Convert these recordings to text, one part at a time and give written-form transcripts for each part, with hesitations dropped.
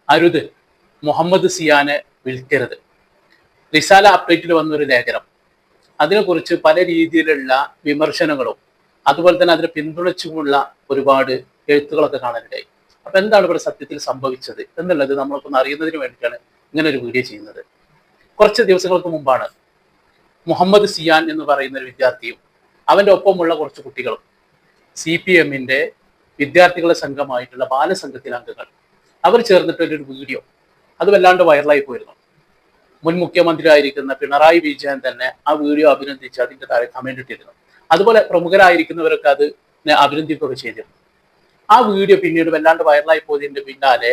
അരുത്, മുഹമ്മദ് സിയാനെ വിൽക്കരുത്. റിസാല അപ്ഡേറ്റിൽ വന്നൊരു ലേഖനം. അതിനെക്കുറിച്ച് പല രീതിയിലുള്ള വിമർശനങ്ങളും അതുപോലെ തന്നെ അതിനെ പിന്തുണച്ചുമുള്ള ഒരുപാട് എഴുത്തുകളൊക്കെ കാണാനിടയായി. അപ്പൊ എന്താണ് ഇവിടെ സത്യത്തിൽ സംഭവിച്ചത് എന്നുള്ളത് നമ്മൾക്കൊന്ന് അറിയുന്നതിന് വേണ്ടിയിട്ടാണ് ഇങ്ങനെ ഒരു വീഡിയോ ചെയ്യുന്നത്. കുറച്ച് ദിവസങ്ങൾക്ക് മുമ്പാണ് മുഹമ്മദ് സിയാൻ എന്ന് പറയുന്ന ഒരു വിദ്യാർത്ഥിയും അവന്റെ ഒപ്പമുള്ള കുറച്ച് കുട്ടികളും CPM-ന്റെ വിദ്യാർത്ഥികളുടെ സംഘമായിട്ടുള്ള ബാലസംഘത്തിലെ അംഗങ്ങൾ അവർ ചേർന്നിട്ടൊരു വീഡിയോ അത് വല്ലാണ്ട് വൈറലായി പോയിരുന്നു. മുൻ മുഖ്യമന്ത്രി ആയിരിക്കുന്ന പിണറായി വിജയൻ തന്നെ ആ വീഡിയോ അഭിനന്ദിച്ച് അതിന്റെ താഴെ കമന്റ് ഇട്ടിരുന്നു. അതുപോലെ പ്രമുഖരായിരിക്കുന്നവരൊക്കെ അതിനെ അഭിനന്ദിക്കുകയൊക്കെ ചെയ്തിരുന്നു. ആ വീഡിയോ പിന്നീട് വല്ലാണ്ട് വൈറലായി പോയതിന്റെ പിന്നാലെ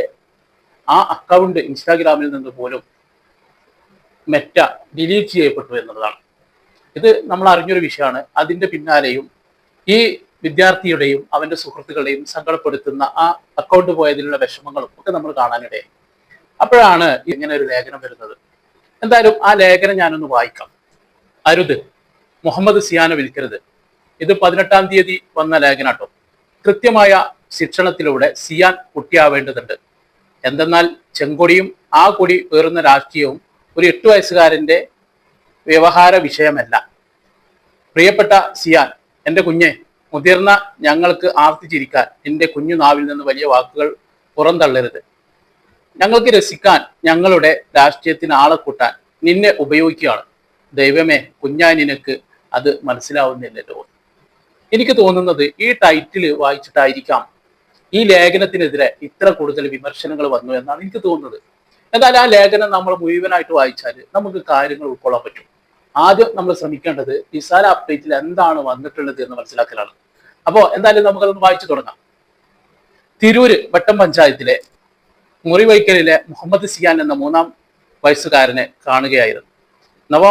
ആ അക്കൗണ്ട് ഇൻസ്റ്റാഗ്രാമിൽ നിന്ന് പോലും മെറ്റ ഡിലീറ്റ് ചെയ്യപ്പെട്ടു എന്നുള്ളതാണ്. ഇത് നമ്മൾ അറിഞ്ഞൊരു വിഷയമാണ്. അതിന്റെ പിന്നാലെയും ഈ വിദ്യാർത്ഥിയുടെയും അവന്റെ സുഹൃത്തുക്കളുടെയും സങ്കടപ്പെടുത്തുന്ന ആ അക്കൗണ്ട് പോയതിലുള്ള വിഷമങ്ങളും ഒക്കെ നമ്മൾ കാണാനിടയായി. അപ്പോഴാണ് ഇങ്ങനെ ഒരു ലേഖനം വരുന്നത്. എന്തായാലും ആ ലേഖനം ഞാനൊന്ന് വായിക്കാം. അരുത്, മുഹമ്മദ് സിയാനെ വിൽക്കരുത്. ഇത് 18-ാം തീയതി വന്ന ലേഖനാട്ടോ. കൃത്യമായ ശിക്ഷണത്തിലൂടെ സിയാൻ കുട്ടിയാവേണ്ടതുണ്ട്. എന്തെന്നാൽ ചെങ്കൊടിയും ആ കൊടി പേറുന്ന രാഷ്ട്രീയവും ഒരു 8 വയസ്സുകാരന്റെ വ്യവഹാര വിഷയമല്ല. പ്രിയപ്പെട്ട സിയാൻ, എൻ്റെ കുഞ്ഞെ, മുതിർന്ന ഞങ്ങൾക്ക് ആർത്തിച്ചിരിക്കാൻ നിന്റെ കുഞ്ഞു നാവിൽ നിന്ന് വലിയ വാക്കുകൾ പുറന്തള്ളരുത്. ഞങ്ങൾക്ക് രസിക്കാൻ, ഞങ്ങളുടെ രാഷ്ട്രീയത്തിന് ആളെ കൂട്ടാൻ നിന്നെ ഉപയോഗിക്കുകയാണ്. ദൈവമേ, കുഞ്ഞാൻ നിനക്ക് അത് മനസ്സിലാവുന്നില്ലല്ലോ. എനിക്ക് തോന്നുന്നത് ഈ ടൈറ്റിൽ വായിച്ചിട്ടായിരിക്കാം ഈ ലേഖനത്തിനെതിരെ ഇത്ര കൂടുതൽ വിമർശനങ്ങൾ വന്നു എന്നാണ് എനിക്ക് തോന്നുന്നത്. എന്നാൽ ആ ലേഖനം നമ്മൾ മുഴുവനായിട്ട് വായിച്ചാൽ നമുക്ക് കാര്യങ്ങൾ ഉൾക്കൊള്ളാൻ പറ്റും. ആദ്യം നമ്മൾ ശ്രമിക്കേണ്ടത് റിസാല അപ്ഡേറ്റിൽ എന്താണ് വന്നിട്ടുള്ളത് എന്ന് മനസ്സിലാക്കലാണ്. അപ്പോൾ എന്തായാലും നമുക്കതൊന്ന് വായിച്ചു തുടങ്ങാം. തിരൂര് വട്ടം പഞ്ചായത്തിലെ മുറിവൈക്കലിലെ മുഹമ്മദ് സിയാൻ എന്ന 3-ാം വയസ്സുകാരനെ കാണുകയായിരുന്നു. നവ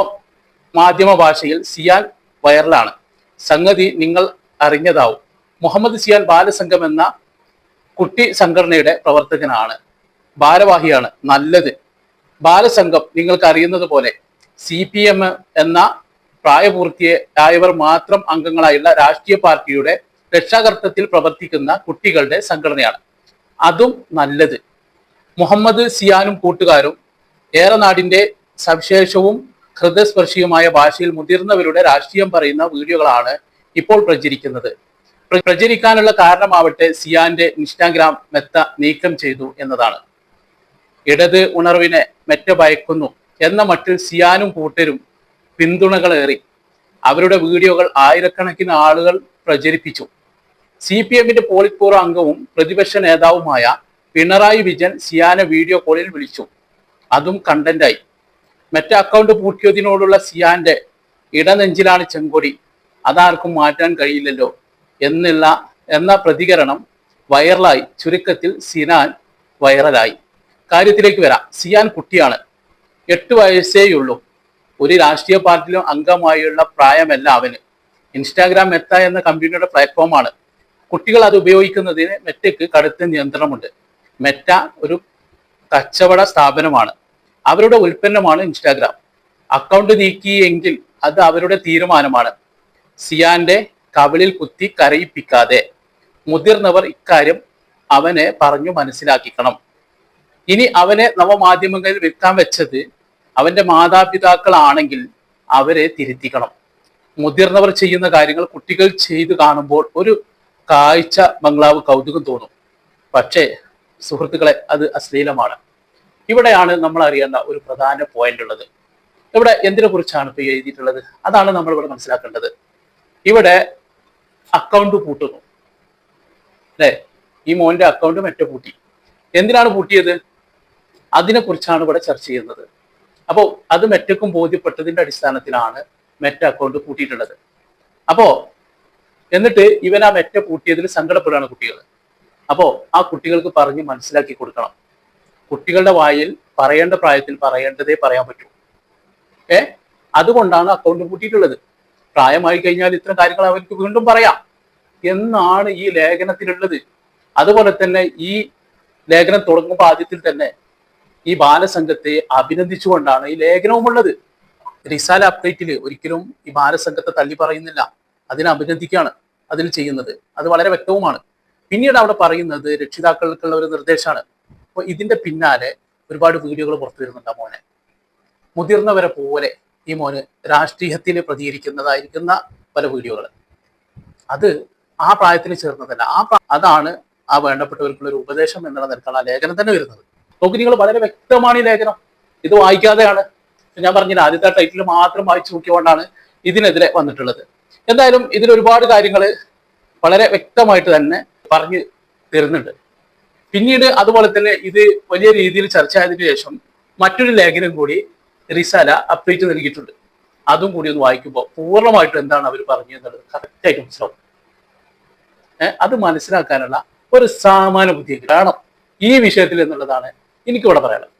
മാധ്യമ ഭാഷയിൽ സിയാൻ വൈറലാണ്. സംഗതി നിങ്ങൾ അറിഞ്ഞതാവും. മുഹമ്മദ് സിയാൻ ബാലസംഘം എന്ന കുട്ടി സംഘടനയുടെ പ്രവർത്തകനാണ്, ഭാരവാഹിയാണ്. നല്ലത്. ബാലസംഘം നിങ്ങൾക്ക് അറിയുന്നത് പോലെ CPM എന്ന പ്രായപൂർത്തിയായവർ മാത്രം അംഗങ്ങളായുള്ള രാഷ്ട്രീയ പാർട്ടിയുടെ രക്ഷാകർത്തത്തിൽ പ്രവർത്തിക്കുന്ന കുട്ടികളുടെ സംഘടനയാണ്. അതും നല്ലത്. മുഹമ്മദ് സിയാനും കൂട്ടുകാരും ഏറനാടിന്റെ സവിശേഷവും ഹൃദയസ്പർശിയുമായ ഭാഷയിൽ മുതിർന്നവരുടെ രാഷ്ട്രീയം പറയുന്ന വീഡിയോകളാണ് ഇപ്പോൾ പ്രചരിക്കുന്നത്. പ്രചരിക്കാനുള്ള കാരണമാവട്ടെ സിയാന്റെ ഇൻസ്റ്റാഗ്രാം മെത്ത നീക്കം ചെയ്തു എന്നതാണ്. ഇടത് ഉണർവിനെ മെറ്റ ഭയക്കുന്നു എന്ന മട്ടിൽ സിയാനും കൂട്ടരും പിന്തുണകളേറി അവരുടെ വീഡിയോകൾ ആയിരക്കണക്കിന് ആളുകൾ പ്രചരിപ്പിച്ചു. CPM-ന്റെ പോളിറ്റ് ബ്യൂറോ അംഗവും പ്രതിപക്ഷ നേതാവുമായ പിണറായി വിജയൻ സിയാനെ വീഡിയോ കോളിൽ വിളിച്ചു. അതും കണ്ടന്റായി. മെറ്റ അക്കൗണ്ട് പൂട്ടിയതിനോടുള്ള സിയാന്റെ ഇടനെഞ്ചിലാണ് ചെങ്കൊടി, അതാർക്കും മാറ്റാൻ കഴിയില്ലല്ലോ എന്ന പ്രതികരണം വൈറലായി. ചുരുക്കത്തിൽ സിയാൻ വൈറലായി. കാര്യത്തിലേക്ക് വരാം. സിയാൻ കുട്ടിയാണ്, 8 വയസ്സേയുള്ളൂ. ഒരു രാഷ്ട്രീയ പാർട്ടിയിലും അംഗമായുള്ള പ്രായമല്ല അവന്. ഇൻസ്റ്റാഗ്രാം മെത്ത എന്ന കമ്പനിയുടെ പ്ലാറ്റ്ഫോമാണ്. കുട്ടികൾ അത് ഉപയോഗിക്കുന്നതിന് മെറ്റയ്ക്ക് കടുത്ത നിയന്ത്രണമുണ്ട്. മെറ്റ ഒരു കച്ചവട സ്ഥാപനമാണ്. അവരുടെ ഉൽപ്പന്നമാണ് ഇൻസ്റ്റാഗ്രാം. അക്കൗണ്ട് നീക്കിയെങ്കിൽ അത് അവരുടെ തീരുമാനമാണ്. സിയാന്റെ കവിളിൽ കുത്തി കരയിപ്പിക്കാതെ. മുതിർന്നവർ ഇക്കാര്യം അവനെ പറഞ്ഞു മനസ്സിലാക്കിക്കണം. ഇനി അവനെ നവമാധ്യമങ്ങളിൽ വിൽക്കാൻ വെച്ചത് അവന്റെ മാതാപിതാക്കളാണെങ്കിൽ അവരെ തിരുത്തിക്കണം. മുതിർന്നവർ ചെയ്യുന്ന കാര്യങ്ങൾ കുട്ടികൾ ചെയ്തു കാണുമ്പോൾ ഒരു കാഴ്ച ബംഗ്ലാവ് കൗതുകം തോന്നും. പക്ഷേ സുഹൃത്തുക്കളെ, അത് അശ്ലീലമാണ്. ഇവിടെയാണ് നമ്മൾ അറിയേണ്ട ഒരു പ്രധാന പോയിന്റ് ഉള്ളത്. ഇവിടെ എന്തിനെ കുറിച്ചാണ് ഇപ്പൊ എഴുതിയിട്ടുള്ളത്? അതാണ് നമ്മൾ ഇവിടെ മനസ്സിലാക്കേണ്ടത്. ഇവിടെ അക്കൗണ്ട് പൂട്ടുന്നു അല്ലെ? ഈ മോന്റെ അക്കൗണ്ട് മെറ്റ പൂട്ടി. എന്തിനാണ് പൂട്ടിയത്? അതിനെക്കുറിച്ചാണ് ഇവിടെ ചർച്ച ചെയ്യുന്നത്. അപ്പോൾ അത് മെറ്റക്കും ബോധ്യപ്പെട്ടതിന്റെ അടിസ്ഥാനത്തിലാണ് മെറ്റ അക്കൗണ്ട് പൂട്ടിയിട്ടുള്ളത്. അപ്പോ എന്നിട്ട് ഇവൻ ആ മെറ്റ പൂട്ടിയതിൽ സങ്കടപ്പെടുകയാണ് കുട്ടികൾ. അപ്പോ ആ കുട്ടികൾക്ക് പറഞ്ഞ് മനസ്സിലാക്കി കൊടുക്കണം. കുട്ടികളുടെ വായിൽ പറയേണ്ട പ്രായത്തിൽ പറയേണ്ടതേ പറയാൻ പറ്റൂ. അതുകൊണ്ടാണ് അക്കൗണ്ട് പൂട്ടിയിട്ടുള്ളത്. പ്രായമായി കഴിഞ്ഞാൽ ഇത്തരം കാര്യങ്ങൾ അവർക്ക് വീണ്ടും പറയാം എന്നാണ് ഈ ലേഖനത്തിലുള്ളത്. അതുപോലെ തന്നെ ഈ ലേഖനം തുടങ്ങുമ്പോൾ ആദ്യത്തിൽ തന്നെ ഈ ബാലസംഘത്തെ അഭിനന്ദിച്ചുകൊണ്ടാണ് ഈ ലേഖനവും ഉള്ളത്. റിസാല അപ്ഡേറ്റിൽ ഒരിക്കലും ഈ ബാലസംഘത്തെ തള്ളി പറയുന്നില്ല, അതിനെ അഭിനന്ദിക്കുകയാണ് അതിൽ ചെയ്യുന്നത്. അത് വളരെ വ്യക്തവുമാണ്. പിന്നീട് അവിടെ പറയുന്നത് രക്ഷിതാക്കൾക്കുള്ള ഒരു നിർദ്ദേശമാണ്. അപ്പോൾ ഇതിന്റെ പിന്നാലെ ഒരുപാട് വീഡിയോകൾ പുറത്തു വരുന്നുണ്ട്. മോനെ മുതിർന്നവരെ പോലെ ഈ മോന് രാഷ്ട്രീയത്തിൽ പ്രതികരിക്കുന്നതായിരിക്കുന്ന പല വീഡിയോകൾ, അത് ആ പ്രായത്തിന് ചേർന്നതല്ല. അതാണ് ആ വേണ്ടപ്പെട്ടവർക്കുള്ള ഒരു ഉപദേശം എന്നുള്ള നിലക്കാണ് ആ ലേഖനം തന്നെ വരുന്നത്. നോക്കി, നിങ്ങൾ വളരെ വ്യക്തമാണ് ഈ ലേഖനം. ഇത് വായിക്കാതെയാണ്, ഞാൻ പറഞ്ഞില്ല, ആദ്യത്തെ ടൈറ്റിൽ മാത്രം വായിച്ചു നോക്കിയോണ്ടാണ് ഇതിനെതിരെ വന്നിട്ടുള്ളത്. എന്തായാലും ഇതിൽ ഒരുപാട് കാര്യങ്ങൾ വളരെ വ്യക്തമായിട്ട് തന്നെ പറഞ്ഞു തരുന്നുണ്ട്. പിന്നീട് അതുപോലെ തന്നെ ഇത് വലിയ രീതിയിൽ ചർച്ച ആയതിനു ശേഷം മറ്റൊരു ലേഖനം കൂടി റിസാല അപ്ഡേറ്റ് നൽകിയിട്ടുണ്ട്. അതും കൂടി ഒന്ന് വായിക്കുമ്പോൾ പൂർണ്ണമായിട്ടും എന്താണ് അവർ പറഞ്ഞു എന്നുള്ളത് കറക്റ്റായിട്ട് മനസ്സിലാവും. അത് മനസ്സിലാക്കാനുള്ള ഒരു സാമാന്യ ബുദ്ധി വേണം ഈ വിഷയത്തിൽ എന്നുള്ളതാണ് എനിക്കിവിടെ പറയാനുള്ളത്.